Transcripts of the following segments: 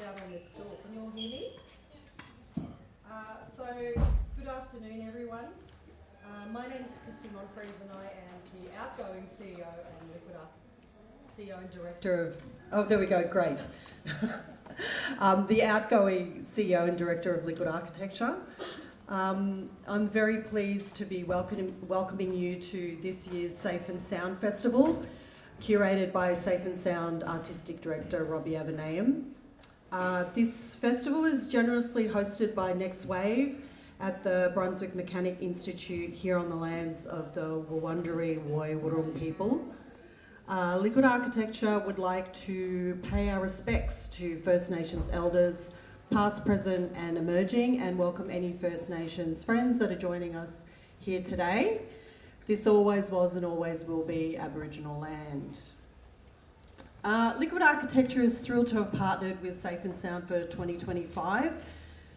loud on this stool. Can you all hear me? So, good afternoon, everyone. My name is Kristi Monfries, and I am the outgoing CEO and Liquid CEO and Director of... Oh, there we go, great. The outgoing CEO and Director of Liquid Architecture. I'm very pleased to be welcoming you to this year's Safe and Sound Festival, curated by Safe and Sound Artistic Director Robbie Avenayam. This festival is generously hosted by Next Wave at the Brunswick Mechanic Institute here on the lands of the Wurundjeri Woi Wurrung people. Liquid Architecture would like to pay our respects to First Nations elders, past, present and emerging, and welcome any First Nations friends that are joining us here today. This always was and always will be Aboriginal land. Liquid Architecture is thrilled to have partnered with Safe and Sound for 2025.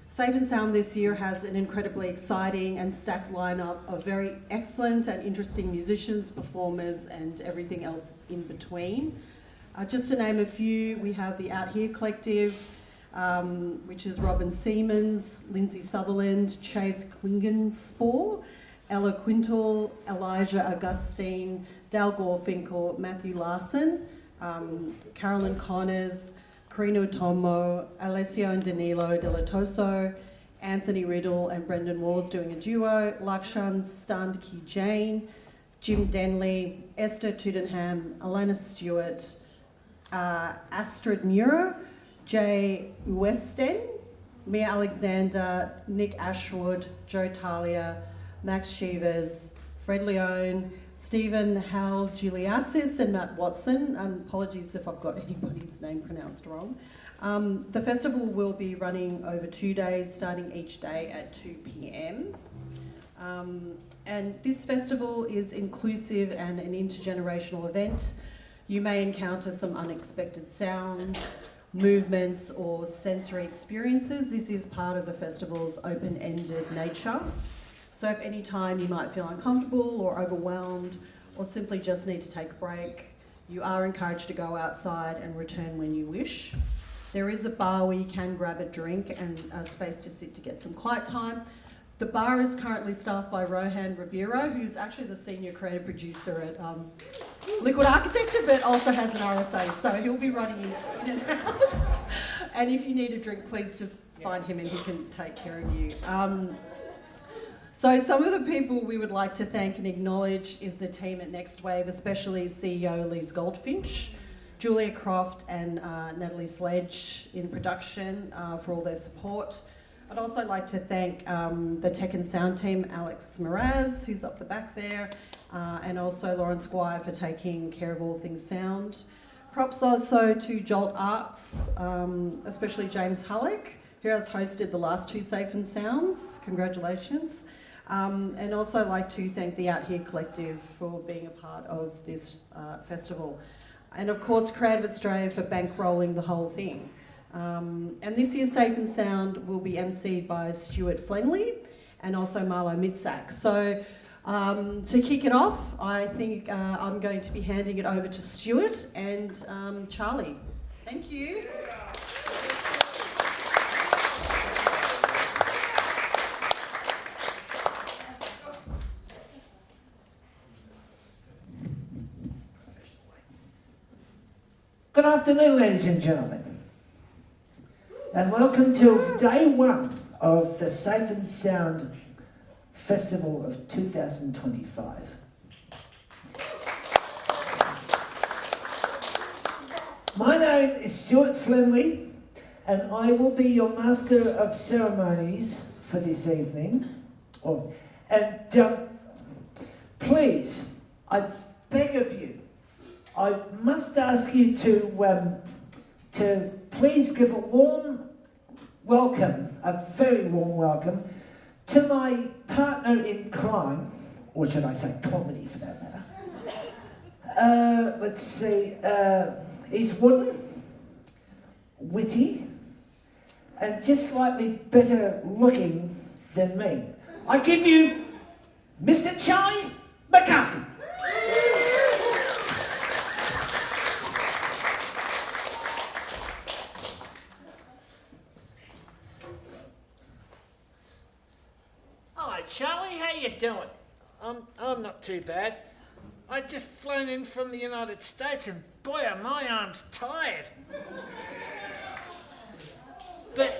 Safe and Sound this year has an incredibly exciting and stacked lineup of very excellent and interesting musicians, performers and everything else in between. Just to name a few, we have the Out Here Collective, which is Robin Siemens, Lindsay Sutherland, Chase Klingenspor, Ella Quintal, Elijah Augustine, Dal Gorfinkel, Matthew Larson, Carolyn Connors, Carino Tomo, Alessio and Danilo Delatoso, Anthony Riddle and Brendan Wars doing a duo, Lakshan Stunned Ki Jane, Jim Denley, Esther Tudenham, Alana Stuart, Astrid Muir, Jay Westen, Mia Alexander, Nick Ashwood, Joe Talia, Max Shevers, Fred Leone, Stephen Hal Giuliasis and Matt Watson. Apologies if I've got anybody's name pronounced wrong. The festival will be running over 2 days, starting each day at 2 p.m. And this festival is inclusive and an intergenerational event. You may encounter some unexpected sounds, movements or sensory experiences. This is part of the festival's open-ended nature. So if any time you might feel uncomfortable or overwhelmed or simply just need to take a break, you are encouraged to go outside and return when you wish. There is a bar where you can grab a drink and a space to sit to get some quiet time. The bar is currently staffed by Rohan Ribeiro, who's actually the senior creative producer at Liquid Architecture, but also has an RSA, so he'll be running in and out. And if you need a drink, please just find him and he can take care of you. So some of the people we would like to thank and acknowledge is the team at Next Wave, especially CEO Lise Goldfinch, Julia Croft and Natalie Sledge in production for all their support. I'd also like to thank the tech and sound team, Alex Miraz, who's up the back there, and also Lauren Squire for taking care of all things sound. Props also to Jolt Arts, especially James Hullock, who has hosted the last two Safe and Sounds. Congratulations. And also like to thank the Out Here Collective for being a part of this festival. And of course, Creative Australia for bankrolling the whole thing. And this year's Safe and Sound will be emceed by Stuart Flenley and also Marlo Midsack. So to kick it off, I think I'm going to be handing it over to Stuart and Charlie. Thank you. Good afternoon, ladies and gentlemen, and welcome to day one of the Safe and Sound Festival of 2025. My name is Stuart Flenley, and I will be your Master of Ceremonies for this evening. Please, I beg of you, I must ask you to please give a warm welcome, a very warm welcome, to my partner in crime, or should I say comedy for that matter. Let's see, he's wooden, witty, and just slightly better looking than me. I give you Mr. Charlie McCarthy. Charlie, how you doing? I'm not too bad. I just flown in from the United States and boy are my arms tired. But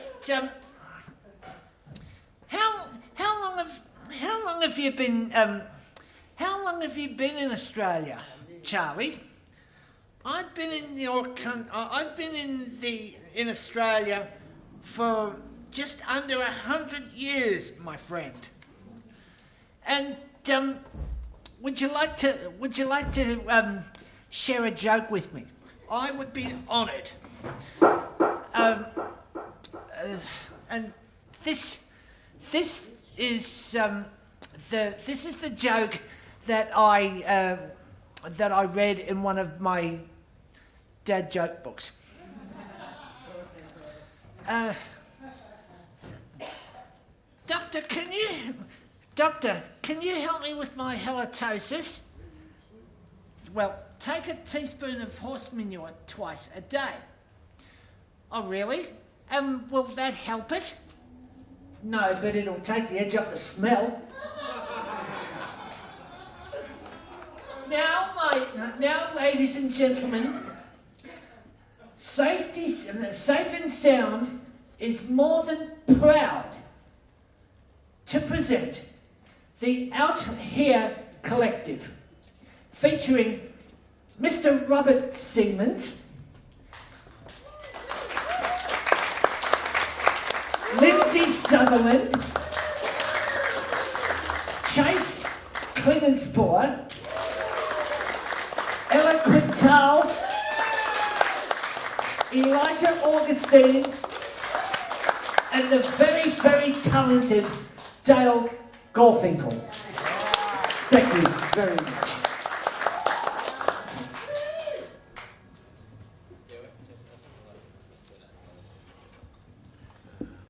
how long have you been in Australia, Charlie? I've been in Australia for just under 100 years, my friend. And would you like to share a joke with me? I would be honoured. And this is the joke that I read in one of my dad joke books. Doctor, can you help me with my halitosis? Well, take a teaspoon of horse manure twice a day. Oh, really? Will that help it? No, but it'll take the edge off the smell. Now, ladies and gentlemen, Safe and Sound is more than proud to present the Out Here Collective, featuring Mr. Robert Siemens, Lindsay Sutherland, Chase Klingenspoor, Ella Quintal, Elijah Augustine, and the very, very talented Dale Gorfinkel. Thank you very much.